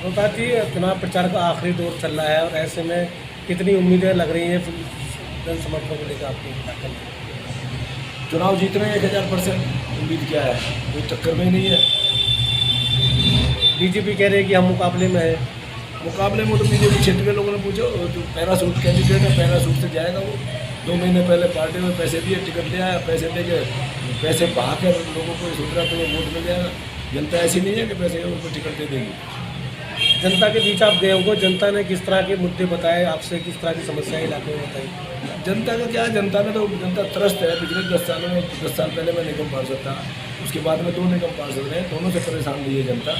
होता जी, चुनाव प्रचार का आखिरी दौर चल रहा है और ऐसे में कितनी उम्मीदें लग रही हैं जन समर्थकों को लेकर आपको क्या करना है? चुनाव जीत रहे हैं 1000%। उम्मीद क्या है, कोई टक्कर में नहीं है। बीजेपी कह रही है कि हम मुकाबले में है। मुकाबले में तो बीजेपी क्षेत्र के लोगों ने पूछो, जो पैरासूट कैंडिडेट है पैरासूट से जाएगा वो। 2 महीने पहले पार्टी में पैसे दिए, टिकट ले आया, पैसे दे के पैसे बहा कर लोगों को सोच रहा तो वो वोट मिल जाएगा। जनता ऐसी नहीं है कि पैसे उनको टिकट दे देगी। जनता के बीच आप गए होंगे, जनता ने किस तरह के मुद्दे बताए आपसे, किस तरह की समस्याएं इलाके में बताई? जनता का क्या, जनता ने तो जनता त्रस्त है। पिछले 10 सालों में 10 साल पहले मैं निगम पार्षद था, उसके बाद में 2 निगम पार्षद रहे, दोनों से परेशान रही है जनता।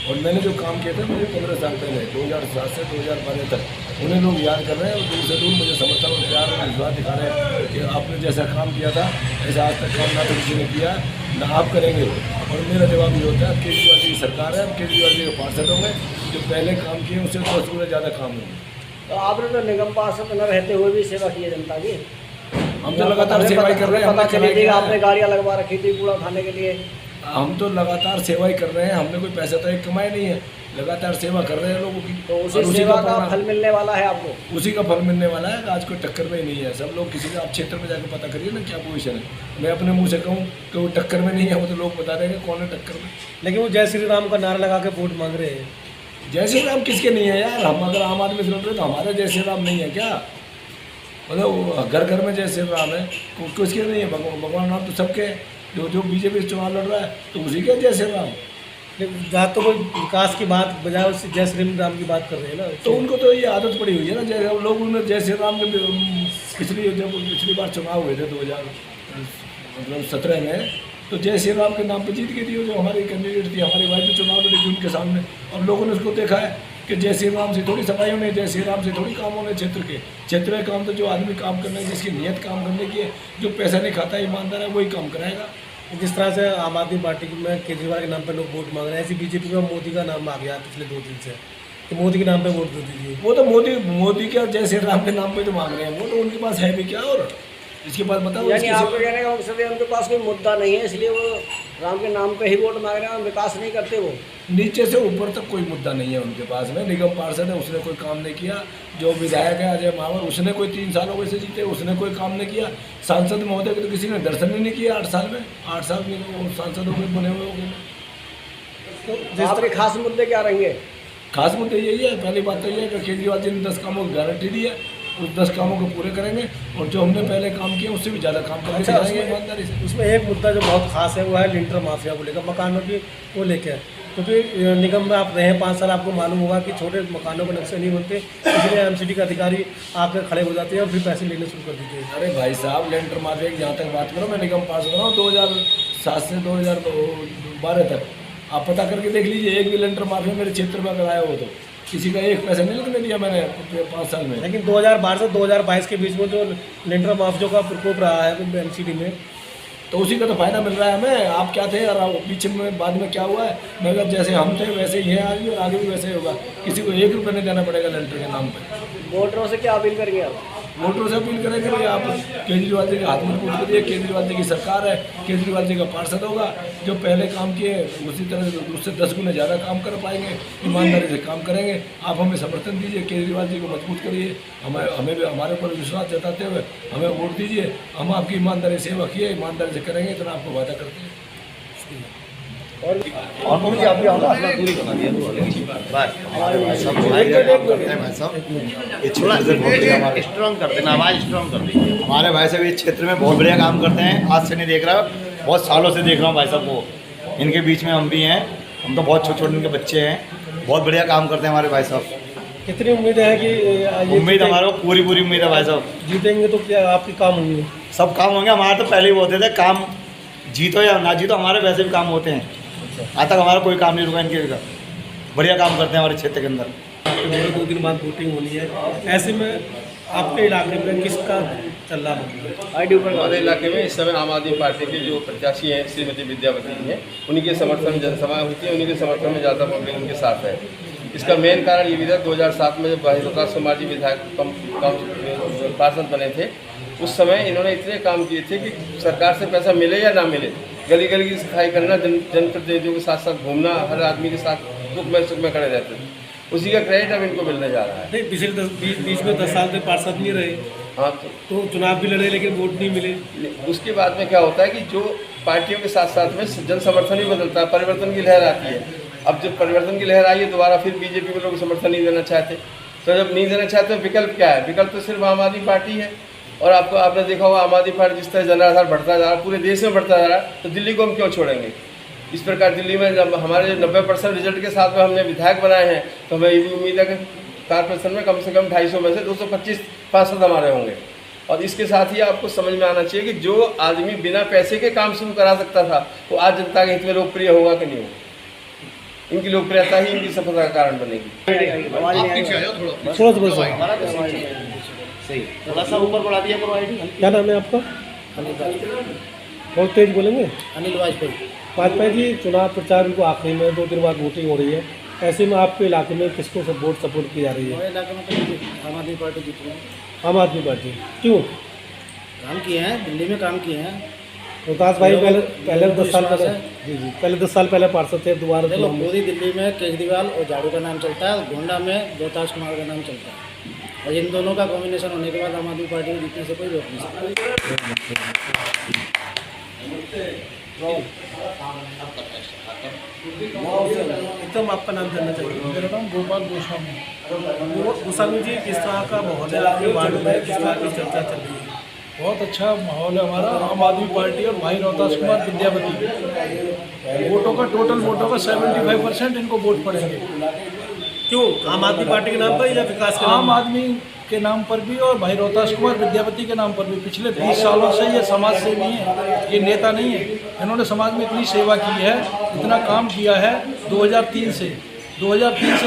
और मैंने जो काम किए थे मुझे 15 साल पहले 2007 से 2012 तक, उन्हें लोग याद कर रहे हैं और दूर से दूर मुझे समर्थन और प्यार और विश्वास दिखा रहे हैं कि आपने जैसा काम किया था ऐसा आज तक काम ना तो किसी ने किया ना आप करेंगे। और मेरा जवाब ये होता है, केजरीवाल जी की सरकार है, केजरीवाल जी के पार्षद होंगे, जो पहले काम किए उससे 10 गुना ज़्यादा काम होंगे। तो आपने तो निगम पार्षद न रहते हुए भी सेवा की है जनता की। हम तो लगातार सेवाई कर रहे हैं। पता चली थी आपने गाड़ियाँ लगवा रखी थी कूड़ा उठाने के लिए। हम तो लगातार सेवा ही कर रहे हैं, हमने कोई पैसा तो एक कमाया नहीं है, लगातार सेवा कर रहे हैं लोगों की। तो उसी सेवा का फल मिलने वाला है आपको। उसी का फल मिलने वाला है। आज कोई टक्कर में ही नहीं है। सब लोग किसी का आप क्षेत्र में जाकर पता करिए ना क्या पोजीशन है। मैं अपने मुंह से कहूँ कि वो टक्कर में नहीं है, वो तो लोग बता देंगे कौन है टक्कर में। लेकिन वो जय श्री राम का नारा लगा के वोट मांग रहे हैं। जय श्री राम किसके नहीं है यार? हम अगर आम आदमी से लड़ रहे तो हमारे जय श्री राम नहीं है क्या? मतलब घर घर में जय श्री राम है, किसके नहीं है? भगवान राम तो सबके। जो बीजेपी चुनाव लड़ रहा है तो उसी के जय श्री राम। जहाँ तो कोई विकास की बात बजाय उससे जय श्री राम की बात कर रहे हैं ना, तो उनको तो ये आदत पड़ी हुई है ना। जय लोग उन्हें जय श्री राम के पिछली बार चुनाव हुए थे 2017 में, तो जय श्री राम के नाम पे जीत गई थी। जो हमारी कैंडिडेट थी, हमारी वाइफ भी चुनाव लड़ी थी उनके सामने, और लोगों ने उसको देखा है कि जय श्री राम से थोड़ी सफाई होने, जय श्री राम से थोड़ी काम होने। क्षेत्र के काम तो जो आदमी काम करना है, जिसकी नीयत काम करने की है, जो पैसा नहीं खाता ईमानदार है, वही काम कराएगा। जिस तरह से आम आदमी पार्टी में केजरीवाल के नाम पर लोग वोट मांग रहे हैं, ऐसी बीजेपी में मोदी का नाम आ गया पिछले 2 दिन से, तो मोदी के नाम पे वोट दे दीजिए। वो तो मोदी के और जय श्री राम के नाम पे तो मांग रहे हैं, वो तो उनके पास है भी क्या। और इसके बाद बताओ, यानी आपको कहने का मकसद है उनके पास कोई मुद्दा नहीं है, इसलिए वो राम के नाम पे ही वोट मांग रहे हैं, विकास नहीं करते वो। नीचे से ऊपर तक कोई मुद्दा नहीं है उनके पास में। निगम पार्षद है, उसने कोई काम नहीं किया। जो विधायक है अजय मावर, उसने कोई 3 सालों में से जीते, उसने कोई काम नहीं किया। सांसद महोदय के तो किसी ने दर्शन ही नहीं किया 8 साल में। 8 साल में वो सांसद हो गए, बने हुए हो गए। तो आपके खास मुद्दे क्या रहेंगे? खास मुद्दे यही है, पहली बात तो ये है कि केजरीवाल जी ने 10 कामों की गारंटी दी है, उस 10 कामों को पूरे करेंगे और जो हमने पहले काम किया उससे भी ज़्यादा काम करके दिखाएंगे ईमानदारी से। उसमें एक मुद्दा जो बहुत खास है वो है लिंटर माफिया को लेकर, मकानों की को लेकर, क्योंकि निगम में आप रहे 5 साल, आपको मालूम होगा कि छोटे मकानों के नक्शे नहीं बनते, इसलिए एमसीडी का अधिकारी आकर खड़े हो जाते हैं और फिर पैसे लेने शुरू कर देते हैं। अरे भाई साहब, लेंटर माफिया की जहाँ तक बात करो, मैं निगम पार्षद रहा हूँ 2007 से 2012 तक। आप पता करके देख लीजिए, एक भी लेंटर माफिया मेरे क्षेत्र में अगर आया हो तो किसी का एक पैसा नहीं लगने दिया मैंने 5 साल में। लेकिन 2012 से 2022 के बीच में जो लेंटर माफियों का प्रकोप रहा है एमसीडी में, तो उसी का तो फायदा मिल रहा है हमें। आप क्या थे और पीछे में बाद में क्या हुआ है, मगर जैसे हम थे वैसे ही हैं आज भी और आगे भी वैसे ही होगा। किसी को 1 रुपये नहीं देना पड़ेगा लेंटर के नाम पे। वोटरों से क्या अपील करेंगे आप? वोटरों से अपील करेंगे भाई, आप केजरीवाल जी के हाथ में पूछ करिए। केजरीवाल जी की सरकार है, केजरीवाल जी का पार्षद होगा, जो पहले काम किए उसी तरह से उससे 10 गुना ज़्यादा काम कर पाएंगे, ईमानदारी से काम करेंगे। आप हमें समर्थन दीजिए, केजरीवाल जी को मजबूत करिए, हमें भी हमारे ऊपर विश्वास जताते हुए हमें वोट दीजिए। हम आपकी ईमानदारी सेवा किए, ईमानदारी से करेंगे, इतना आपको वादा करते हैं। और मुझे आपकी आवाज़ पूरी करना दिया बस स्ट्रॉन्ग कर देना, आवाज़ स्ट्रॉन्ग कर दीजिए। हमारे भाई साहब इस क्षेत्र में बहुत बढ़िया काम करते हैं, आज से नहीं देख रहा, बहुत सालों से देख रहा हूँ भाई साहब को। इनके बीच में हम भी हैं, हम तो बहुत छोटे छोटे इनके बच्चे हैं, बहुत बढ़िया काम करते हैं हमारे भाई साहब। कितनी उम्मीद है कि उम्मीद हमारे को पूरी उम्मीद है भाई साहब। जीतेंगे तो क्या आपके काम होंगे? सब काम होंगे, हमारे तो पहले ही होते थे काम, जीतो या ना जीतो हमारे वैसे भी काम होते हैं। आज तक हमारा कोई काम नहीं रुका इनके का, बढ़िया काम करते हैं हमारे क्षेत्र के अंदर। 2 दिन बाद वोटिंग होनी है, ऐसे में आपके इलाके में किसका चल रहा है? हमारे इलाके में इस समय आम आदमी पार्टी के जो प्रत्याशी हैं श्रीमती विद्यावती जी हैं, उन्हीं के समर्थन में जनसभा हुई थी, उन्हीं के समर्थन में ज़्यादा पब्लिक उनके साथ है। इसका मेन कारण ये भी था 2007 में जब भाई प्रकाश कुमार जी विधायक पार्षद बने थे, उस समय इन्होंने इतने काम किए थे कि सरकार से पैसा मिले या ना मिले, गली गली की सफाई करना, जनप्रतिनिधियों के साथ साथ घूमना, हर आदमी के साथ दुख में सुख में खड़े रहते थे। उसी का क्रेडिट अब इनको मिलने जा रहा है। नहीं, पिछले बीच में 10 साल से पार्षद नहीं रहे, हाँ, तो चुनाव भी लड़े लेकिन वोट नहीं मिले। उसके बाद में क्या होता है कि जो पार्टियों के साथ साथ में जन समर्थन भी बदलता है, परिवर्तन की लहर आती है। अब जब परिवर्तन की लहर आई है, दोबारा फिर बीजेपी को लोग समर्थन नहीं देना चाहते। तो जब नहीं देना चाहते तो विकल्प क्या है? विकल्प तो सिर्फ आम आदमी पार्टी है। और आपने देखा होगा आम आदमी पार्टी जिस तरह जनाधार बढ़ता जा रहा है, पूरे देश में बढ़ता जा रहा है, तो दिल्ली को हम क्यों छोड़ेंगे? इस प्रकार दिल्ली में जब हमारे 90% रिजल्ट के साथ में हमने विधायक बनाए हैं, तो हमें ये भी उम्मीद है कि कारपोरेशन में कम से कम 250 में से 225 पार्षद हमारे होंगे। और इसके साथ ही आपको समझ में आना चाहिए कि जो आदमी बिना पैसे के काम शुरू करा सकता था, वो आज जनता के हित में लोकप्रिय होगा कि नहीं होगा? इनकी लोकप्रियता ही इनकी सफलता का कारण बनेगी। थोड़ा सा ऊपर बढ़ा दिया करो आईडी। क्या नाम है आपका? बहुत तेज बोलेंगे। अनिल वाजपेयी जी, चुनाव प्रचार को आखिरी में 2 दिन बाद वोटिंग हो रही है, ऐसे में आपके इलाके में किसको वोट सपोर्ट की जा रही है? हमारे इलाके में तो आम आदमी पार्टी जीत रही है। आम आदमी पार्टी क्यों? काम किए हैं, दिल्ली में काम किए हैं। रोहतास भाई पहले 10 साल पहले, विश्वास जी जी, पहले 10 साल पहले पार्षद थे, दोबारा देखो, चुनाव में। पूरी दिल्ली में केजरीवाल और झाड़ू का नाम चलता है, गोंडा में रोहतास कुमार का नाम चलता है। और इन दोनों का कॉम्बिनेशन होने के बाद आम आदमी पार्टी को जीतने से कोई रोक नहीं सकता। एकदम आपका नाम जानना चाहिए। मेरा नाम गोपाल गोस्वामी। गोस्वामी जी, किस तरह का माहौल है आपके वार्ड में, किस तरह की चर्चा चल रही है? बहुत अच्छा माहौल है हमारा। आम आदमी पार्टी और भाई रोहतास कुमार विद्यापति, वोटों का टोटल वोटों का 75% इनको वोट पड़ेंगे। क्यों? आम आदमी पार्टी के नाम पर या विकास के नाम आम आदमी के नाम पर भी और भाई रोहतास कुमार विद्यापति के नाम पर भी। पिछले 30 सालों से ये समाज सेवी हैं, ये नेता नहीं है। इन्होंने समाज में इतनी सेवा की है, इतना काम किया है। 2003 से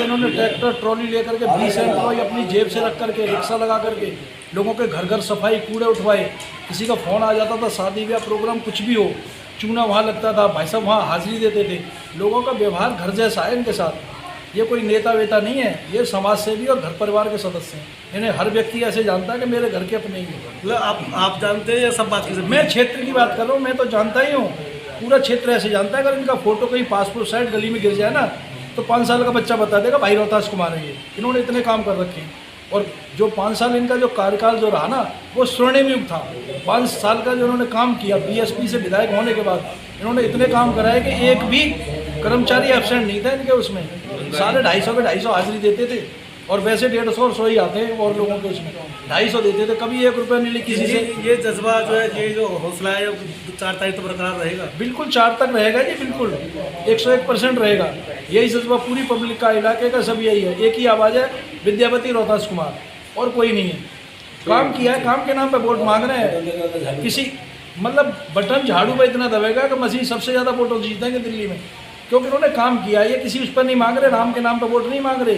इन्होंने ट्रैक्टर ट्रॉली लेकर के 20 एम्प्लॉय अपनी जेब से रख करके, रिक्शा लगा करके लोगों के घर घर सफाई, कूड़े उठवाए। किसी का फ़ोन आ जाता था, शादी ब्याह प्रोग्राम कुछ भी हो, चूना वहाँ लगता था, भाई साहब वहाँ हाजिरी देते थे। लोगों का व्यवहार घर जैसा है इनके साथ। ये कोई नेता वेता नहीं है, ये समाज सेवी और घर परिवार के सदस्य हैं। इन्हें हर व्यक्ति ऐसे जानता है कि मेरे घर के अपने ही हैं। मतलब आप जानते हैं या सब बात की? मैं क्षेत्र की बात कर रहा हूँ, मैं तो जानता ही हूँ। पूरा क्षेत्र ऐसे जानता है। अगर इनका फोटो कहीं पासपोर्ट साइड गली में गिर जाए ना, तो 5 साल का बच्चा बता देगा भाई रोहतास कुमार है ये। इन्होंने इतने काम कर रखे हैं। और जो 5 साल इनका जो कार्यकाल जो रहा ना, वो स्वर्णिम युग था। 5 साल का जो इन्होंने काम किया, बीएसपी से विधायक होने के बाद इन्होंने इतने काम कराए कि एक भी कर्मचारी एब्सेंट नहीं था इनके उसमें। सारे 250 के 250 हाजिरी देते थे। और वैसे 150 और 100 ही आते हैं और लोगों के उसमें 250 देते थे। कभी 1 रुपया नहीं ली किसी से। ये जज्बा जो है, ये जो हौसला है, 4 तारीख तक बरकरार रहेगा? बिल्कुल 4 तक रहेगा जी, बिल्कुल 101% रहेगा। यही जज्बा पूरी पब्लिक का, इलाके का सब यही है। एक ही आवाज़ है, विद्यापति रोहतास कुमार, और कोई नहीं है। काम किया है, काम के नाम पे वोट मांग रहे हैं। किसी मतलब बटन झाड़ू पे इतना दबेगा कि मसीह सबसे ज़्यादा वोटों जीतेंगे दिल्ली में, क्योंकि उन्होंने काम किया है। ये किसी उस पर नहीं मांग रहे, राम के नाम पर वोट नहीं मांग रहे,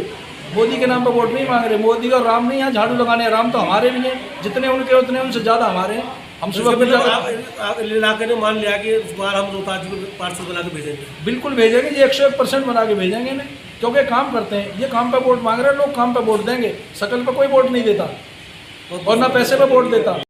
मोदी के नाम पर वोट नहीं मांग रहे। मोदी और राम नहीं यहाँ झाड़ू लगाने, राम तो हमारे भी हैं। जितने उनके उतने उनसे ज़्यादा हमारे हैं। हम सुबह इलाके ने मान लिया कि इस बार हम रोहतास जी को पार्षद बना के भेजेंगे। बिल्कुल भेजेंगे जी, 101% बना के भेजेंगे इन्हें, क्योंकि काम करते हैं। ये काम पे वोट मांग रहे हैं, लोग काम पे वोट देंगे। शकल पे कोई वोट नहीं देता और ना पैसे पे वोट देता।